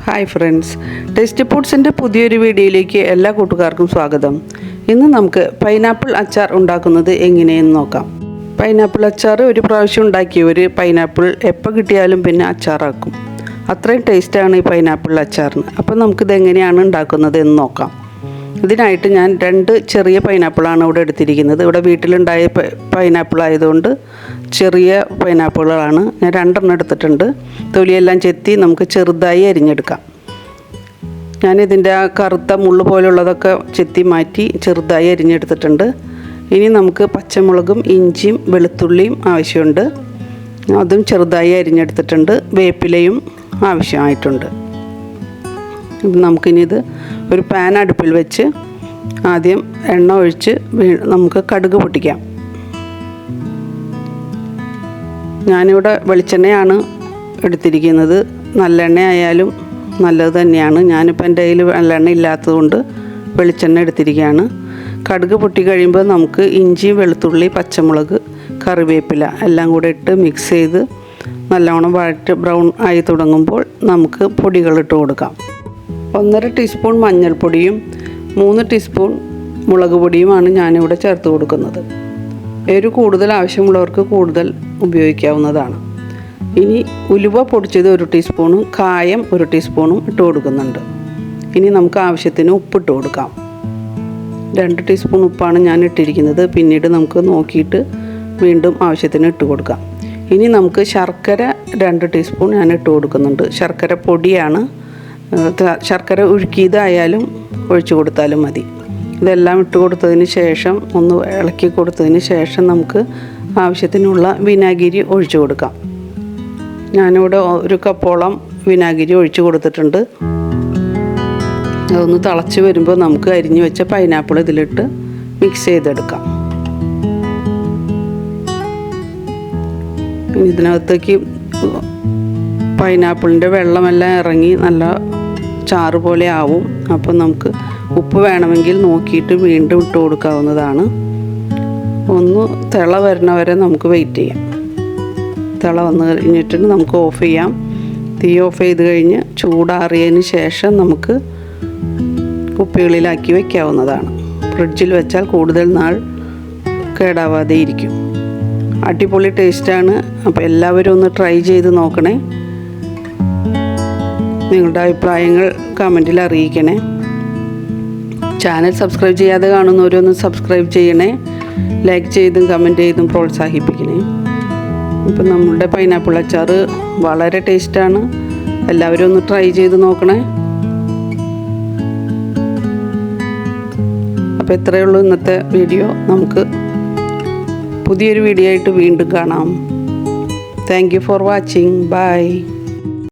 Hi friends, tasty ഫുഡ്സിൻ്റെ പുതിയൊരു വീഡിയോയിലേക്ക് എല്ലാ കൂട്ടുകാർക്കും സ്വാഗതം. ഇന്ന് നമുക്ക് പൈനാപ്പിൾ അച്ചാർ ഉണ്ടാക്കുന്നത് എങ്ങനെയെന്ന് നോക്കാം. പൈനാപ്പിൾ അച്ചാർ ഒരു പ്രാവശ്യം ഉണ്ടാക്കിയവർ പൈനാപ്പിൾ എപ്പോൾ കിട്ടിയാലും പിന്നെ അച്ചാറാക്കും. അത്രയും ടേസ്റ്റാണ് ഈ പൈനാപ്പിൾ അച്ചാറിന്. അപ്പോൾ നമുക്കിത് എങ്ങനെയാണ് ഉണ്ടാക്കുന്നത് എന്ന് നോക്കാം. ഇതിനായിട്ട് ഞാൻ 2 ചെറിയ പൈനാപ്പിളാണ് ഇവിടെ എടുത്തിരിക്കുന്നത്. ഇവിടെ വീട്ടിലുണ്ടായ പൈനാപ്പിൾ ആയതുകൊണ്ട് ചെറിയ പൈനാപ്പിളുകളാണ്. ഞാൻ 2 എടുത്തിട്ടുണ്ട്. തൊലിയെല്ലാം ചെത്തി നമുക്ക് ചെറുതായി അരിഞ്ഞെടുക്കാം. ഞാനിതിൻ്റെ ആ കറുത്ത മുള്ളു പോലുള്ളതൊക്കെ ചെത്തി മാറ്റി ചെറുതായി അരിഞ്ഞെടുത്തിട്ടുണ്ട്. ഇനി നമുക്ക് പച്ചമുളകും ഇഞ്ചിയും വെളുത്തുള്ളിയും ആവശ്യമുണ്ട്. അതും ചെറുതായി അരിഞ്ഞെടുത്തിട്ടുണ്ട്. വേപ്പിലയും ആവശ്യമായിട്ടുണ്ട്. നമുക്കിനി ഇത് ഒരു പാൻ അടുപ്പിൽ വെച്ച് ആദ്യം എണ്ണ ഒഴിച്ച് നമുക്ക് കടുക് പൊട്ടിക്കാം. ഞാനിവിടെ വെളിച്ചെണ്ണയാണ് എടുത്തിരിക്കുന്നത്. നല്ലെണ്ണ ആയാലും നല്ലത് തന്നെയാണ്. ഞാനിപ്പോൾ എൻ്റെ കയ്യിൽ നല്ലെണ്ണ ഇല്ലാത്തതുകൊണ്ട് വെളിച്ചെണ്ണ എടുത്തിരിക്കുകയാണ്. കടുക് പൊട്ടി കഴിയുമ്പോൾ നമുക്ക് ഇഞ്ചി, വെളുത്തുള്ളി, പച്ചമുളക്, കറിവേപ്പില എല്ലാം കൂടെ ഇട്ട് മിക്സ് ചെയ്ത് നല്ലവണ്ണം വഴറ്റ് ബ്രൗൺ ആയി തുടങ്ങുമ്പോൾ നമുക്ക് പൊടികളിട്ട് കൊടുക്കാം. 1.5 ടീസ്പൂൺ മഞ്ഞൾപ്പൊടിയും 3 ടീസ്പൂൺ മുളക് പൊടിയുമാണ് ഞാനിവിടെ ചേർത്ത് കൊടുക്കുന്നത്. എരിവ് കൂടുതൽ ആവശ്യമുള്ളവർക്ക് കൂടുതൽ ഉപയോഗിക്കാവുന്നതാണ്. ഇനി ഉലുവ പൊടിച്ചത് 1 ടീസ്പൂണും കായം 1 ടീസ്പൂണും ഇട്ട് കൊടുക്കുന്നുണ്ട്. ഇനി നമുക്ക് ആവശ്യത്തിന് ഉപ്പിട്ട് കൊടുക്കാം. 2 ടീസ്പൂൺ ഉപ്പാണ് ഞാൻ ഇട്ടിരിക്കുന്നത്. പിന്നീട് നമുക്ക് നോക്കിയിട്ട് വീണ്ടും ആവശ്യത്തിന് ഇട്ട് കൊടുക്കാം. ഇനി നമുക്ക് ശർക്കര 2 ടീസ്പൂൺ ഞാൻ ഇട്ട് കൊടുക്കുന്നുണ്ട്. ശർക്കര പൊടിയാണ്. ശർക്കര ഉരുക്കിയതായാലും ഒഴിച്ചു കൊടുത്താലും മതി. ഇതെല്ലാം ഇട്ട് കൊടുത്തതിന് ശേഷം ഒന്ന് ഇളക്കി കൊടുത്തതിന് ശേഷം നമുക്ക് ആവശ്യത്തിനുള്ള വിനാഗിരി ഒഴിച്ചു കൊടുക്കാം. ഞാനിവിടെ 1 കപ്പോളം വിനാഗിരി ഒഴിച്ചു കൊടുത്തിട്ടുണ്ട്. അതൊന്ന് തിളച്ച് വരുമ്പോൾ നമുക്ക് അരിഞ്ഞു വെച്ച പൈനാപ്പിൾ ഇതിലിട്ട് മിക്സ് ചെയ്തെടുക്കാം. ഇതിനകത്തേക്ക് പൈനാപ്പിളിൻ്റെ വെള്ളമെല്ലാം ഇറങ്ങി നല്ല ചാറ് പോലെ ആവും. അപ്പോൾ നമുക്ക് ഉപ്പ് വേണമെങ്കിൽ നോക്കിയിട്ട് വീണ്ടും ഇട്ട് കൊടുക്കാവുന്നതാണ്. ഒന്ന് തിള വരുന്ന വരെ നമുക്ക് വെയിറ്റ് ചെയ്യാം. തിള വന്നു കഴിഞ്ഞിട്ട് നമുക്ക് ഓഫ് ചെയ്യാം. തീ ഓഫ് ചെയ്ത് കഴിഞ്ഞ് ചൂടാറിയതിന് ശേഷം നമുക്ക് കുപ്പികളിലാക്കി വയ്ക്കാവുന്നതാണ്. ഫ്രിഡ്ജിൽ വെച്ചാൽ കൂടുതൽ നാൾ കേടാവാതെ ഇരിക്കും. അടിപൊളി ടേസ്റ്റാണ്. അപ്പോൾ എല്ലാവരും ഒന്ന് ട്രൈ ചെയ്ത് നോക്കണേ. നിങ്ങളുടെ അഭിപ്രായങ്ങൾ കമൻറ്റിൽ അറിയിക്കണേ. ചാനൽ സബ്സ്ക്രൈബ് ചെയ്യാതെ കാണുന്നവരൊന്ന് സബ്സ്ക്രൈബ് ചെയ്യണേ. ലൈക്ക് ചെയ്തും കമൻറ്റ് ചെയ്തും പ്രോത്സാഹിപ്പിക്കണേ. ഇപ്പം നമ്മളുടെ പൈനാപ്പിൾ അച്ചാർ വളരെ ടേസ്റ്റാണ്. എല്ലാവരും ഒന്ന് ട്രൈ ചെയ്ത് നോക്കണേ. അപ്പോൾ ഇത്രയേ ഉള്ളൂ ഇന്നത്തെ വീഡിയോ. നമുക്ക് പുതിയൊരു വീഡിയോ ആയിട്ട് വീണ്ടും കാണാം. Thank you for watching. By.